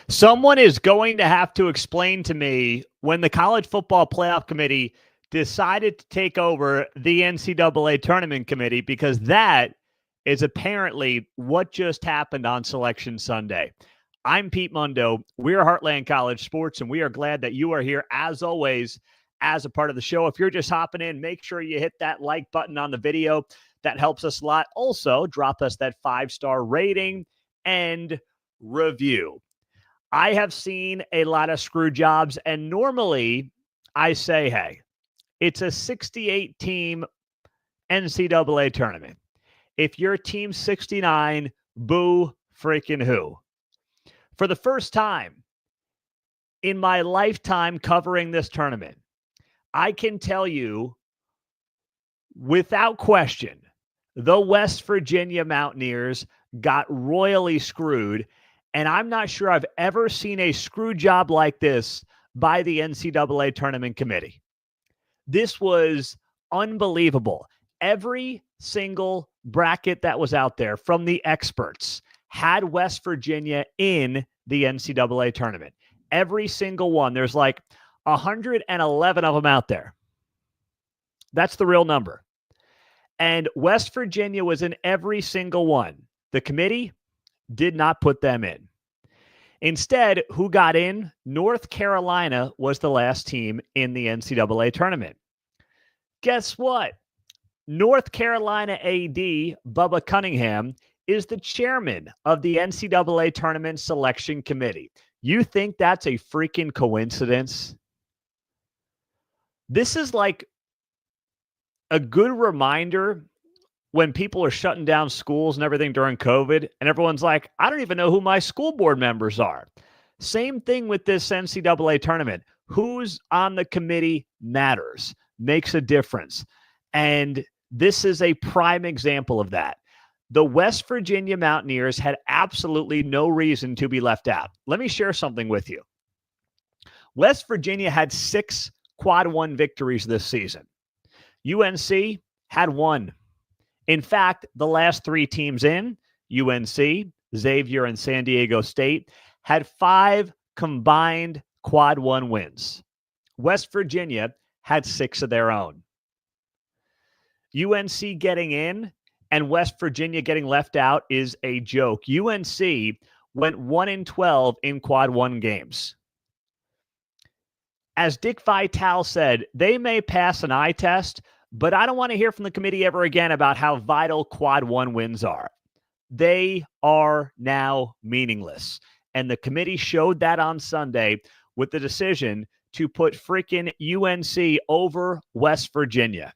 Someone is going to have to explain to me when the College Football Playoff Committee decided to take over the NCAA Tournament Committee, because that is apparently what just happened on Selection Sunday. I'm Pete Mundo. We're Heartland College Sports, and we are glad that you are here, as always, as a part of the show. If you're just hopping in, make sure you hit that like button on the video. That helps us a lot. Also, drop us that 5-star rating and review. I have seen a lot of screw jobs, and normally I say, hey, it's a 68-team NCAA tournament. If you're team 69, boo freaking who. For the first time in my lifetime covering this tournament, I can tell you without question, the West Virginia Mountaineers got royally screwed. And I'm not sure I've ever seen a screw job like this by the NCAA Tournament Committee. This was unbelievable. Every single bracket that was out there from the experts had West Virginia in the NCAA Tournament. Every single one. There's like 111 of them out there. That's the real number. And West Virginia was in every single one. The committee did not put them in. Instead, who got in? North Carolina was the last team in the NCAA tournament. Guess what? North Carolina AD Bubba Cunningham is the chairman of the NCAA Tournament Selection Committee. You think that's a freaking coincidence? This is like a good reminder when people are shutting down schools and everything during COVID, and everyone's like, I don't even know who my school board members are. Same thing with this NCAA tournament. Who's on the committee matters, makes a difference. And this is a prime example of that. The West Virginia Mountaineers had absolutely no reason to be left out. Let me share something with you. West Virginia had 6 quad 1 victories this season. UNC had 1. In fact, the last 3 teams in, UNC, Xavier, and San Diego State, had 5 combined quad 1 wins. West Virginia had 6 of their own. UNC getting in and West Virginia getting left out is a joke. UNC went 1-12 in quad 1 games. As Dick Vitale said, they may pass an eye test, but I don't want to hear from the committee ever again about how vital quad 1 wins are. They are now meaningless. And the committee showed that on Sunday with the decision to put freaking UNC over West Virginia.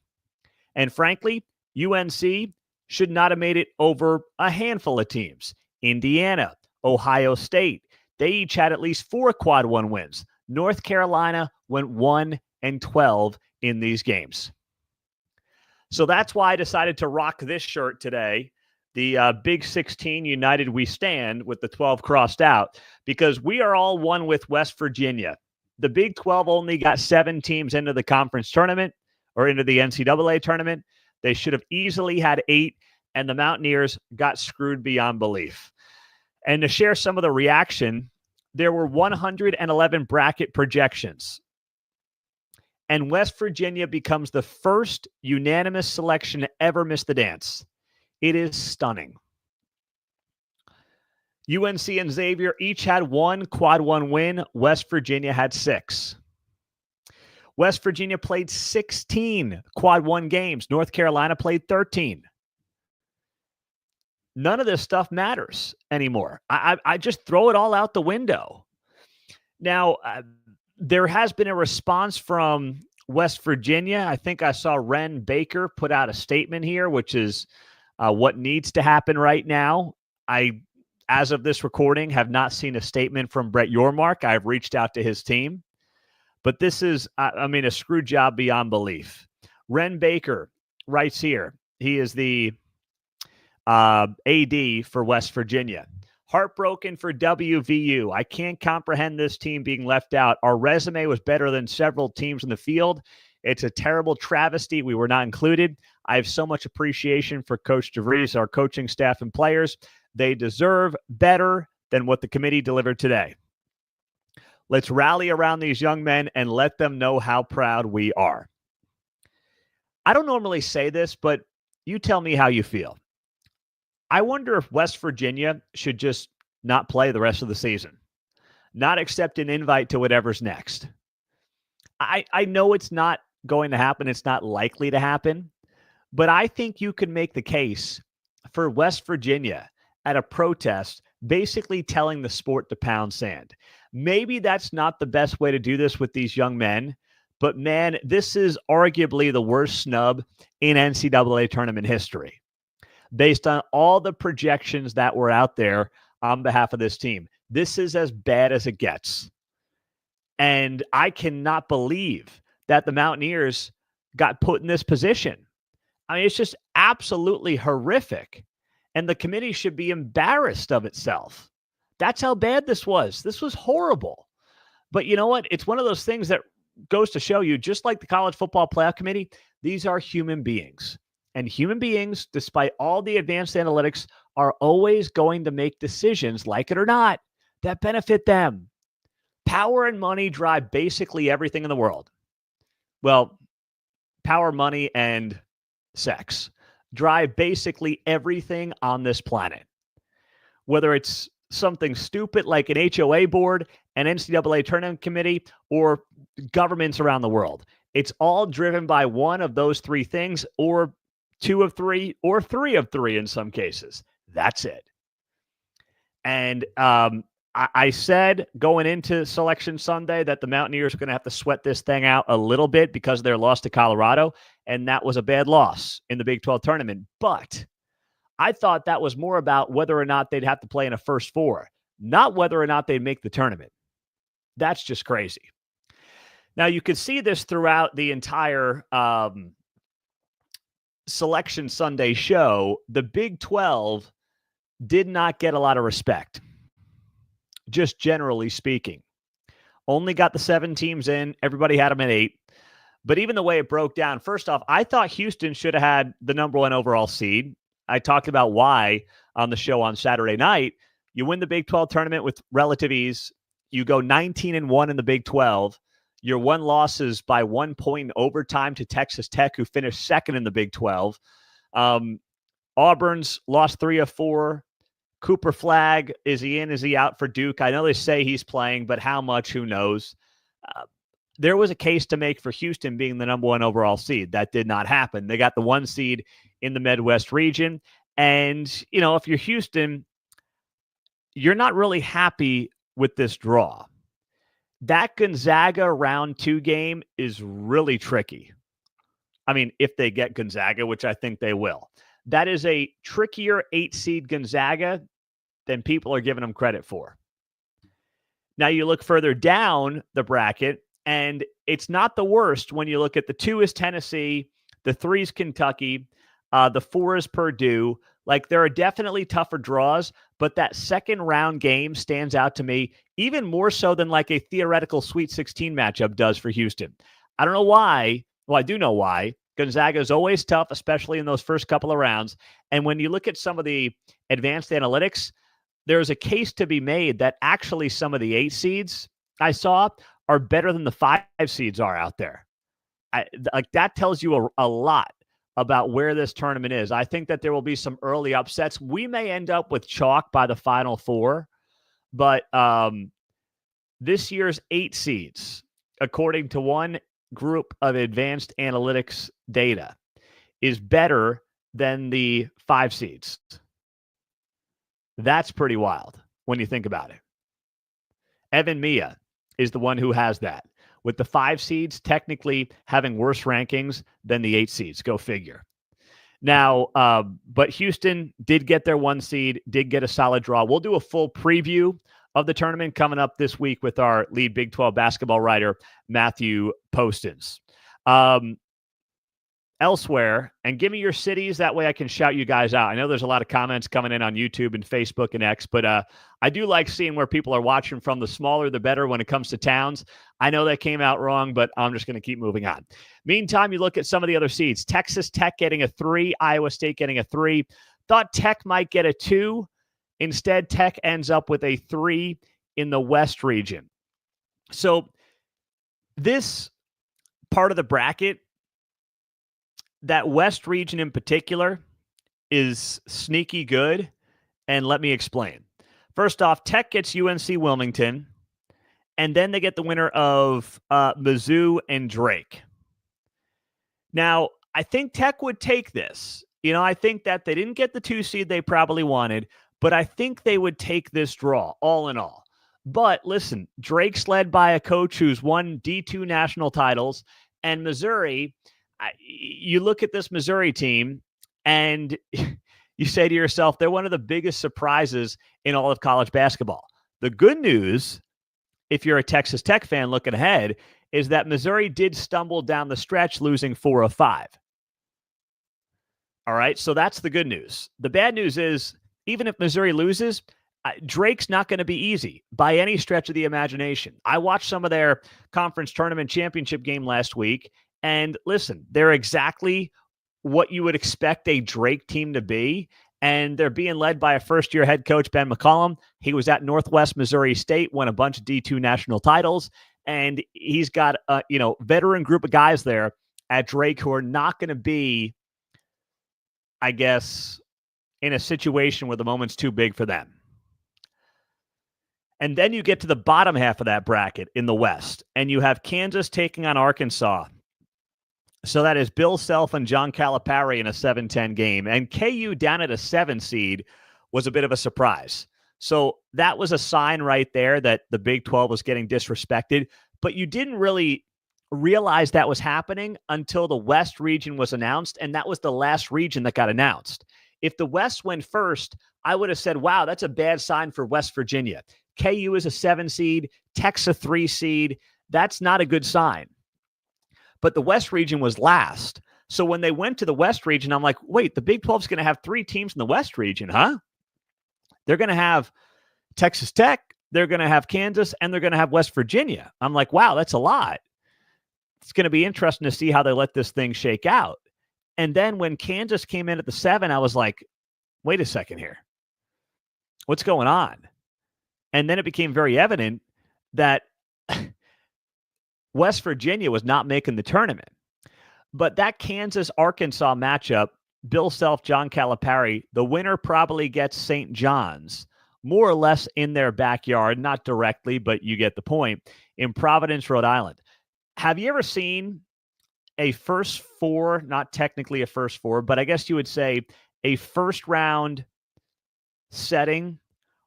And frankly, UNC should not have made it over a handful of teams. Indiana, Ohio State, they each had at least 4 quad 1 wins. North Carolina went 1-12 in these games. So that's why I decided to rock this shirt today, the Big 16 United We Stand with the 12 crossed out, because we are all one with West Virginia. The Big 12 only got 7 teams into the conference tournament or into the NCAA tournament. They should have easily had 8, and the Mountaineers got screwed beyond belief. And to share some of the reaction, there were 111 bracket projections. And West Virginia becomes the first unanimous selection to ever miss the dance. It is stunning. UNC and Xavier each had 1 quad 1 win. West Virginia had 6. West Virginia played 16 quad 1 games. North Carolina played 13. None of this stuff matters anymore. I just throw it all out the window. Now, there has been a response from West Virginia. I think I saw Ren Baker put out a statement here, which is what needs to happen right now. I, as of this recording, have not seen a statement from Brett Yormark. I've reached out to his team. But this is, a screw job beyond belief. Ren Baker writes here. He is the AD for West Virginia. Heartbroken for WVU. I can't comprehend this team being left out. Our resume was better than several teams in the field. It's a terrible travesty we were not included. I have so much appreciation for Coach DeVries, our coaching staff and players. They deserve better than what the committee delivered today. Let's rally around these young men and let them know how proud we are. I don't normally say this, but you tell me how you feel. I wonder if West Virginia should just not play the rest of the season, not accept an invite to whatever's next. I know it's not going to happen. It's not likely to happen. But I think you can make the case for West Virginia at a protest basically telling the sport to pound sand. Maybe that's not the best way to do this with these young men, but man, this is arguably the worst snub in NCAA tournament history based on all the projections that were out there on behalf of this team. This is as bad as it gets. And I cannot believe that the Mountaineers got put in this position. I mean, it's just absolutely horrific. And the committee should be embarrassed of itself. That's how bad this was. This was horrible. But you know what? It's one of those things that goes to show you, just like the College Football Playoff Committee, these are human beings. And human beings, despite all the advanced analytics, are always going to make decisions, like it or not, that benefit them. Power and money drive basically everything in the world. Well, power, money, and sex drive basically everything on this planet. Whether it's something stupid like an HOA board, an NCAA tournament committee, or governments around the world. It's all driven by one of those three things, or two of three, or three of three in some cases. That's it. And I said going into Selection Sunday that the Mountaineers are going to have to sweat this thing out a little bit because of their loss to Colorado, and that was a bad loss in the Big 12 tournament. But I thought that was more about whether or not they'd have to play in a first four, not whether or not they'd make the tournament. That's just crazy. Now, you could see this throughout the entire Selection Sunday show. The Big 12 did not get a lot of respect, just generally speaking. Only got the 7 teams in. Everybody had them at 8. But even the way it broke down, first off, I thought Houston should have had the number 1 overall seed. I talked about why on the show on Saturday night. You win the Big 12 tournament with relative ease. You go 19-1 in the Big 12. Your one loss is by 1 point in overtime to Texas Tech, who finished second in the Big 12. Auburn's lost 3 of 4. Cooper Flagg, is he in? Is he out for Duke? I know they say he's playing, but how much? Who knows? There was a case to make for Houston being the number 1 overall seed. That did not happen. They got the 1 seed in the Midwest region. And, you know, if you're Houston, you're not really happy with this draw. That Gonzaga round 2 game is really tricky. I mean, if they get Gonzaga, which I think they will. That is a trickier 8-seed Gonzaga than people are giving them credit for. Now you look further down the bracket, and it's not the worst when you look at the 2 is Tennessee, the 3 is Kentucky, the 4 is Purdue. Like, there are definitely tougher draws, but that second round game stands out to me even more so than like a theoretical Sweet 16 matchup does for Houston. I don't know why. Well, I do know why. Gonzaga is always tough, especially in those first couple of rounds. And when you look at some of the advanced analytics, there's a case to be made that actually some of the 8 seeds I saw are better than the 5 seeds are out there. Like, that tells you a lot about where this tournament is. I think that there will be some early upsets. We may end up with chalk by the Final Four, but this year's 8 seeds, according to one group of advanced analytics data, is better than the 5 seeds. That's pretty wild when you think about it. Evan Mia is the one who has that, with the 5 seeds technically having worse rankings than the 8 seeds. Go figure. Now, but Houston did get their 1 seed, did get a solid draw. We'll do a full preview of the tournament coming up this week with our lead Big 12 basketball writer, Matthew Postins. Elsewhere, and give me your cities. That way I can shout you guys out. I know there's a lot of comments coming in on YouTube and Facebook and X, but I do like seeing where people are watching from. The smaller, the better when it comes to towns. I know that came out wrong, but I'm just going to keep moving on. Meantime, you look at some of the other seeds. Texas Tech getting a 3, Iowa State getting a 3. Thought Tech might get a 2. Instead, Tech ends up with a 3 in the West region. So this part of the bracket, that West region in particular, is sneaky good. And let me explain. First off, Tech gets UNC Wilmington, and then they get the winner of Mizzou and Drake. Now, I think Tech would take this. I think that they didn't get the 2 seed they probably wanted, but I think they would take this draw, all in all. But listen, Drake's led by a coach who's won D2 national titles, and Missouri, you look at this Missouri team, and you say to yourself, they're one of the biggest surprises in all of college basketball. The good news, if you're a Texas Tech fan looking ahead, is that Missouri did stumble down the stretch, losing 4 of 5. All right, so that's the good news. The bad news is, even if Missouri loses, Drake's not going to be easy by any stretch of the imagination. I watched some of their conference tournament championship game last week, and listen, they're exactly what you would expect a Drake team to be, and they're being led by a first-year head coach, Ben McCollum. He was at Northwest Missouri State, won a bunch of D2 national titles, and he's got a veteran group of guys there at Drake who are not going to be, I guess, in a situation where the moment's too big for them. And then you get to the bottom half of that bracket in the West, and you have Kansas taking on Arkansas. So that is Bill Self and John Calipari in a 7-10 game. And KU down at a 7 seed was a bit of a surprise. So that was a sign right there that the Big 12 was getting disrespected. But you didn't really realize that was happening until the West region was announced, and that was the last region that got announced. If the West went first, I would have said, wow, that's a bad sign for West Virginia. KU is a 7 seed, Tech's a 3 seed. That's not a good sign. But the West region was last. So when they went to the West region, I'm like, wait, the Big 12 is going to have 3 teams in the West region, huh? They're going to have Texas Tech, they're going to have Kansas, and they're going to have West Virginia. I'm like, wow, that's a lot. It's going to be interesting to see how they let this thing shake out. And then when Kansas came in at the 7, I was like, wait a second here. What's going on? And then it became very evident that West Virginia was not making the tournament. But that Kansas-Arkansas matchup, Bill Self, John Calipari, the winner probably gets St. John's, more or less in their backyard, not directly, but you get the point, in Providence, Rhode Island. Have you ever seen a first 4, not technically a first 4, but I guess you would say a first-round setting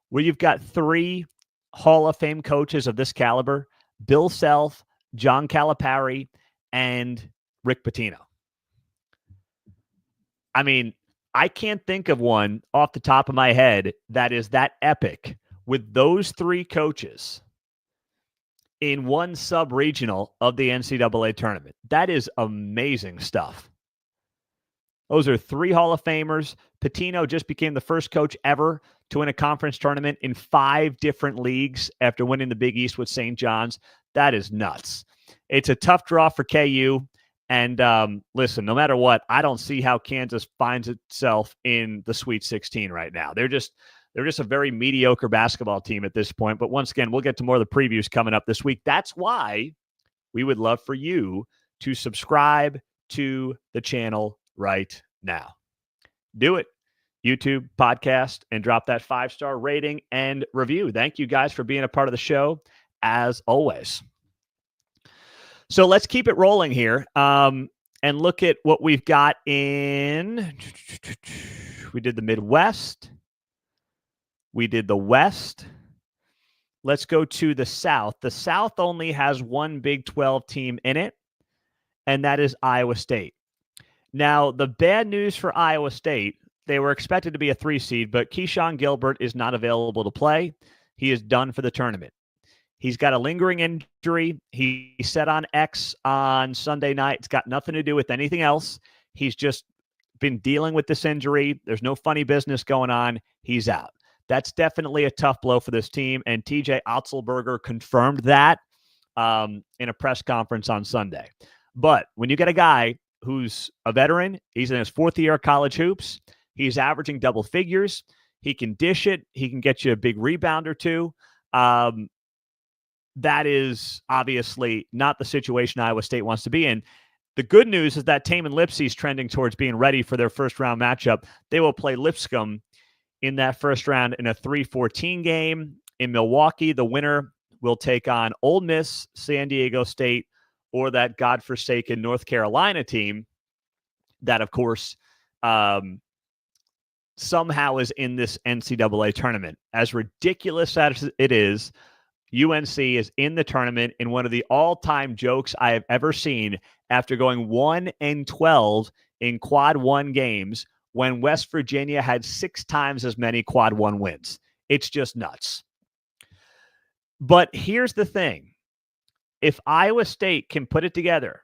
where you've got 3 Hall of Fame coaches of this caliber, Bill Self, John Calipari, and Rick Pitino? I mean, I can't think of one off the top of my head that is that epic with those 3 coaches in one sub-regional of the NCAA tournament. That is amazing stuff. Those are 3 Hall of Famers. Pitino just became the first coach ever to win a conference tournament in 5 different leagues after winning the Big East with St. John's. That is nuts. It's a tough draw for KU. And listen, no matter what, I don't see how Kansas finds itself in the Sweet 16 right now. They're just a very mediocre basketball team at this point. But once again, we'll get to more of the previews coming up this week. That's why we would love for you to subscribe to the channel right now. Do it. YouTube, podcast, and drop that 5-star rating and review. Thank you guys for being a part of the show, as always. So let's keep it rolling here and look at what we've got in. We did the Midwest. We did the West. Let's go to the South. The South only has one Big 12 team in it, and that is Iowa State. Now, the bad news for Iowa State, they were expected to be a 3 seed, but Keyshawn Gilbert is not available to play. He is done for the tournament. He's got a lingering injury. He said on X on Sunday night, it's got nothing to do with anything else. He's just been dealing with this injury. There's no funny business going on. He's out. That's definitely a tough blow for this team, and TJ Otzelberger confirmed that in a press conference on Sunday. But when you get a guy who's a veteran, he's in his 4th year of college hoops, he's averaging double figures, he can dish it, he can get you a big rebound or 2. that is obviously not the situation Iowa State wants to be in. The good news is that Taman Lipsey is trending towards being ready for their first round matchup. They will play Lipscomb in that first round in a 3-14 game in Milwaukee. The winner will take on Ole Miss, San Diego State, or that godforsaken North Carolina team that, of course, somehow is in this NCAA tournament. As ridiculous as it is, UNC is in the tournament in one of the all-time jokes I have ever seen after going 1-12 in quad one games when West Virginia had 6 times as many quad one wins. It's just nuts. But here's the thing. If Iowa State can put it together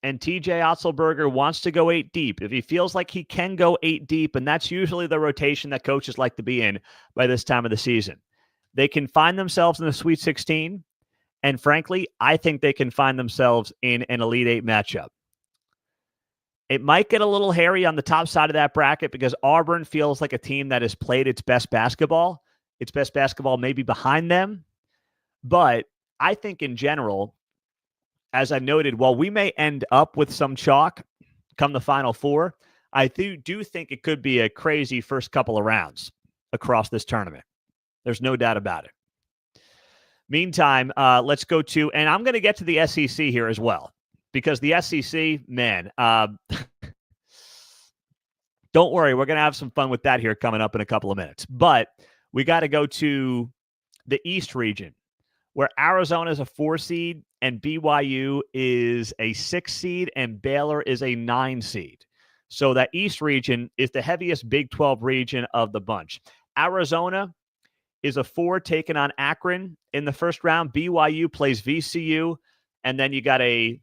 and TJ Otzelberger wants to go 8 deep, if he feels like he can go 8 deep, and that's usually the rotation that coaches like to be in by this time of the season, they can find themselves in the Sweet 16. And frankly, I think they can find themselves in an Elite 8 matchup. It might get a little hairy on the top side of that bracket because Auburn feels like a team that has played its best basketball. Its best basketball maybe behind them. But I think in general, as I noted, while we may end up with some chalk come the Final Four, I do think it could be a crazy first couple of rounds across this tournament. There's no doubt about it. Meantime, let's go to, and I'm going to get to the SEC here as well, because the SEC, man, don't worry, we're going to have some fun with that here coming up in a couple of minutes. But we got to go to the East region, where Arizona is a 4 seed and BYU is a 6 seed and Baylor is a 9 seed. So that East region is the heaviest Big 12 region of the bunch. Arizona is a 4 taking on Akron in the first round. BYU plays VCU, and then you got a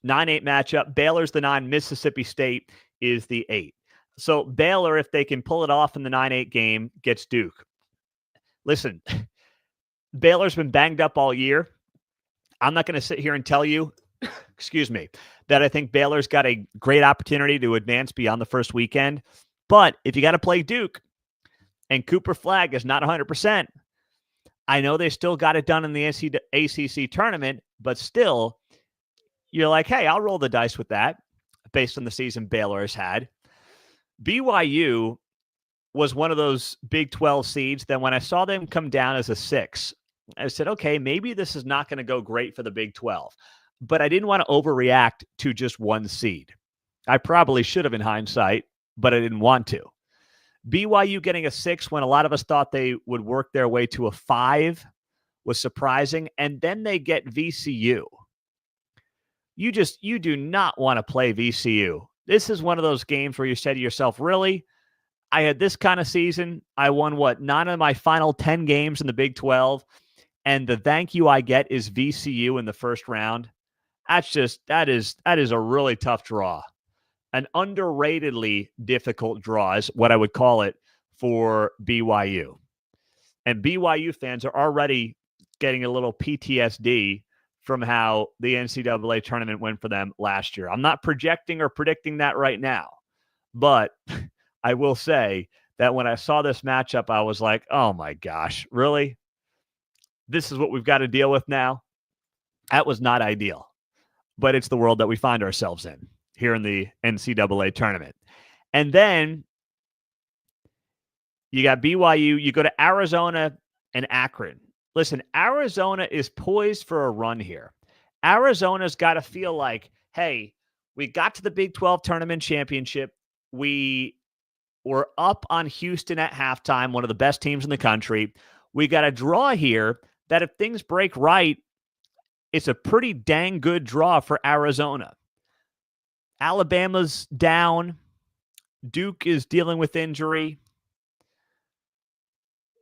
9-8 matchup. Baylor's the 9, Mississippi State is the 8. So Baylor, if they can pull it off in the 9-8 game, gets Duke. Listen, Baylor's been banged up all year. I'm not going to sit here and tell you, excuse me, that I think Baylor's got a great opportunity to advance beyond the first weekend. But if you got to play Duke and Cooper Flagg is not 100%, I know they still got it done in the ACC tournament, but still, you're like, hey, I'll roll the dice with that based on the season Baylor has had. BYU was one of those Big 12 seeds. Then when I saw them come down as a 6, I said, okay, maybe this is not going to go great for the Big 12. But I didn't want to overreact to just 1 seed. I probably should have in hindsight, but I didn't want to. BYU getting a 6 when a lot of us thought they would work their way to a 5 was surprising. And then they get VCU. You do not want to play VCU. This is one of those games where you say to yourself, really? I had this kind of season. I won, 9 of my final 10 games in the Big 12. And the thank you I get is VCU in the first round. That is a really tough draw. An underratedly difficult draw is what I would call it for BYU. And BYU fans are already getting a little PTSD from how the NCAA tournament went for them last year. I'm not projecting or predicting that right now, but I will say that when I saw this matchup, I was like, oh my gosh, really? This is what we've got to deal with now? That was not ideal, but it's the world that we find ourselves in here in the NCAA tournament. And then you got BYU, you go to Arizona and Akron. Listen, Arizona is poised for a run here. Arizona's got to feel like, hey, we got to the Big 12 tournament championship. We were up on Houston at halftime, one of the best teams in the country. We got a draw here that if things break right, it's a pretty dang good draw for Arizona. Alabama's down. Duke is dealing with injury.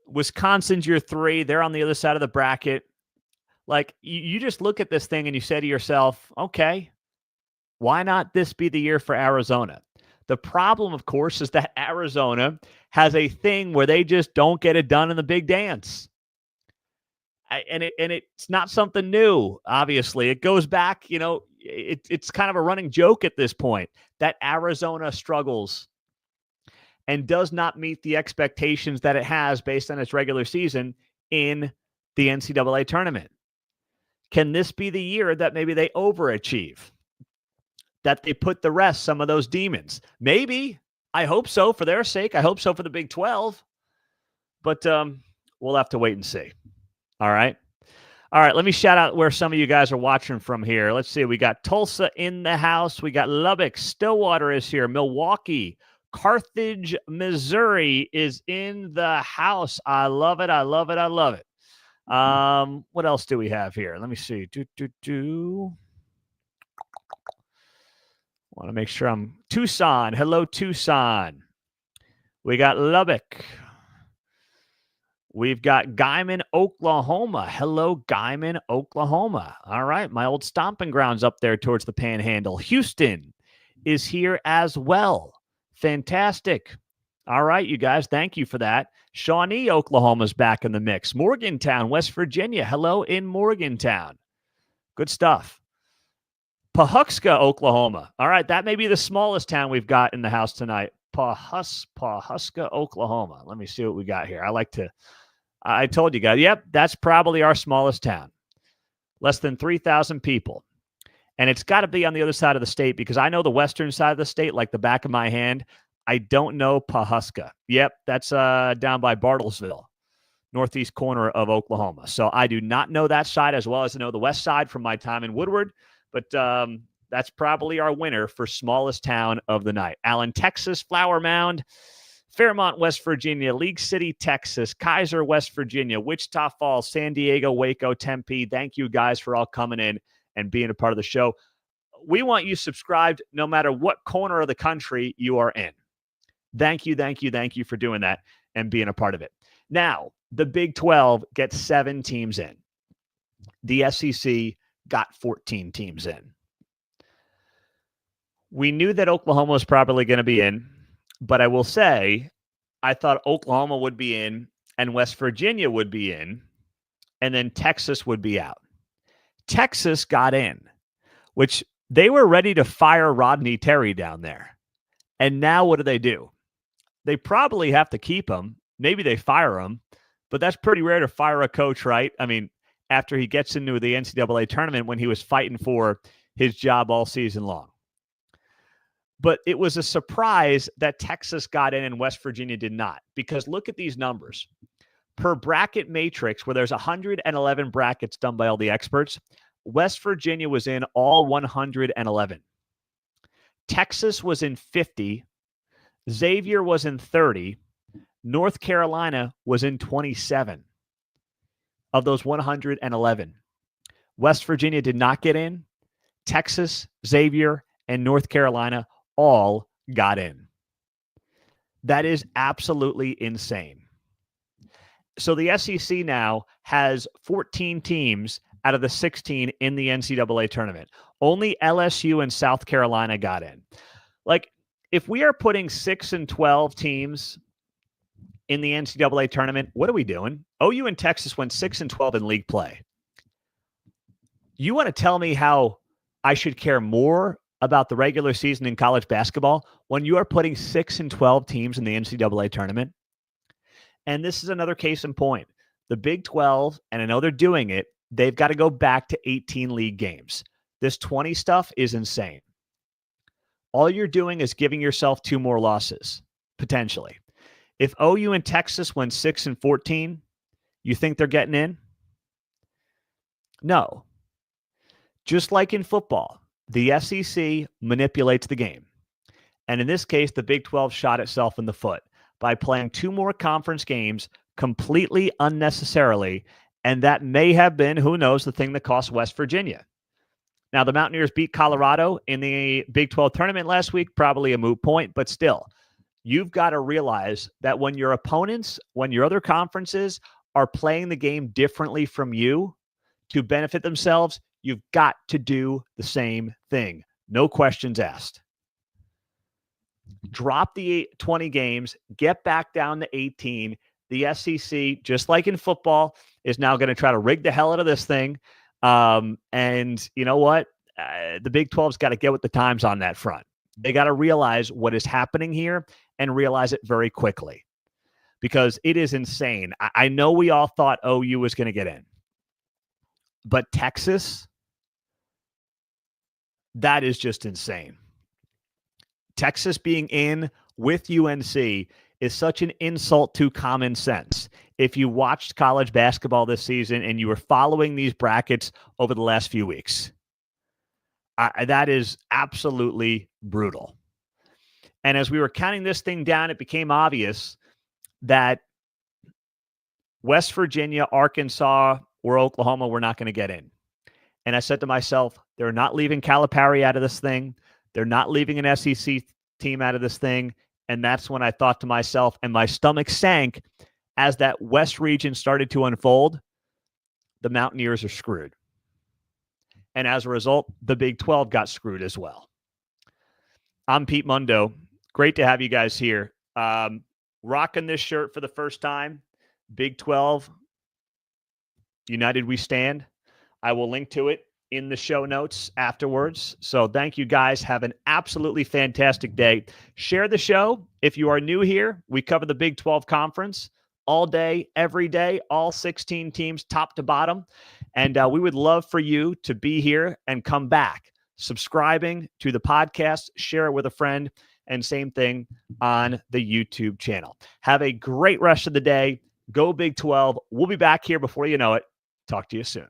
Wisconsin's your 3. They're on the other side of the bracket. Like, you just look at this thing and you say to yourself, okay, why not this be the year for Arizona? The problem, of course, is that Arizona has a thing where they just don't get it done in the big dance. And it's not something new, obviously. It goes back, it's kind of a running joke at this point that Arizona struggles and does not meet the expectations that it has based on its regular season in the NCAA tournament. Can this be the year that maybe they overachieve? That they put to rest some of those demons? Maybe. I hope so for their sake. I hope so for the Big 12. But we'll have to wait and see. All right. All right, let me shout out where some of you guys are watching from here. Let's see. We got Tulsa in the house. We got Lubbock. Stillwater is here. Milwaukee. Carthage, Missouri is in the house. I love it. I love it. I love it. What else do we have here? Let me see. Want to make sure I'm Tucson. Hello, Tucson. We got Lubbock. We've got Guyman, Oklahoma. Hello, Guyman, Oklahoma. All right, my old stomping grounds up there towards the Panhandle. Houston is here as well. Fantastic. All right, you guys, thank you for that. Shawnee, Oklahoma's back in the mix. Morgantown, West Virginia. Hello in Morgantown. Good stuff. Pawhuska, Oklahoma. All right, that may be the smallest town we've got in the house tonight. Pawhuska, Oklahoma. Let me see what we got here. I told you guys, yep, that's probably our smallest town. Less than 3,000 people. And it's got to be on the other side of the state because I know the western side of the state like the back of my hand. I don't know Pawhuska. Yep, that's down by Bartlesville, northeast corner of Oklahoma. So I do not know that side as well as I know the west side from my time in Woodward. But that's probably our winner for smallest town of the night. Allen, Texas, Flower Mound. Fairmont, West Virginia, League City, Texas, Kaiser, West Virginia, Wichita Falls, San Diego, Waco, Tempe. Thank you guys for all coming in and being a part of the show. We want you subscribed no matter what corner of the country you are in. Thank you, thank you, thank you for doing that and being a part of it. Now, the Big 12 gets 7 teams in. The SEC got 14 teams in. We knew that Oklahoma was probably going to be in. But I will say, I thought Oklahoma would be in and West Virginia would be in, and then Texas would be out. Texas got in, which they were ready to fire Rodney Terry down there. And now what do? They probably have to keep him. Maybe they fire him, but that's pretty rare to fire a coach, right? I mean, after he gets into the NCAA tournament when he was fighting for his job all season long. But it was a surprise that Texas got in and West Virginia did not. Because look at these numbers. Per bracket matrix, where there's 111 brackets done by all the experts, West Virginia was in all 111. Texas was in 50. Xavier was in 30. North Carolina was in 27 of those 111. West Virginia did not get in. Texas, Xavier, and North Carolina all got in. That is absolutely insane. So the SEC now has 14 teams out of the 16 in the NCAA tournament. Only LSU and South Carolina got in. Like, if we are putting 6 and 12 teams in the NCAA tournament, what are we doing? OU and Texas went 6 and 12 in league play. You want to tell me how I should care more about the regular season in college basketball when you are putting 6 and 12 teams in the NCAA tournament? And this is another case in point. The Big 12, and I know they're doing it, they've got to go back to 18 league games. This 20 stuff is insane. All you're doing is giving yourself 2 more losses, potentially. If OU and Texas went 6 and 14, you think they're getting in? No. Just like in football, the SEC manipulates the game. And in this case, the Big 12 shot itself in the foot by playing 2 more conference games completely unnecessarily. And that may have been, who knows, the thing that cost West Virginia. Now, the Mountaineers beat Colorado in the Big 12 tournament last week, probably a moot point, but still, you've got to realize that when your opponents, when your other conferences are playing the game differently from you to benefit themselves, you've got to do the same thing. No questions asked. Drop the 20 games, get back down to 18. The SEC, just like in football, is now going to try to rig the hell out of this thing. And you know what? The Big 12's got to get with the times on that front. They got to realize what is happening here and realize it very quickly because it is insane. I know we all thought OU was going to get in. But Texas, that is just insane. Texas being in with UNC is such an insult to common sense. If you watched college basketball this season and you were following these brackets over the last few weeks, that is absolutely brutal. And as we were counting this thing down, it became obvious that West Virginia, Arkansas, or Oklahoma were not going to get in. And I said to myself, they're not leaving Calipari out of this thing. They're not leaving an SEC team out of this thing. And that's when I thought to myself, and my stomach sank as that West region started to unfold, the Mountaineers are screwed. And as a result, the Big 12 got screwed as well. I'm Pete Mundo. Great to have you guys here. Rocking this shirt for the first time. Big 12, United We Stand. I will link to it in the show notes afterwards. So thank you guys. Have an absolutely fantastic day. Share the show. If you are new here, we cover the Big 12 Conference all day, every day, all 16 teams, top to bottom. And we would love for you to be here and come back, subscribing to the podcast, share it with a friend, and same thing on the YouTube channel. Have a great rest of the day. Go Big 12. We'll be back here before you know it. Talk to you soon.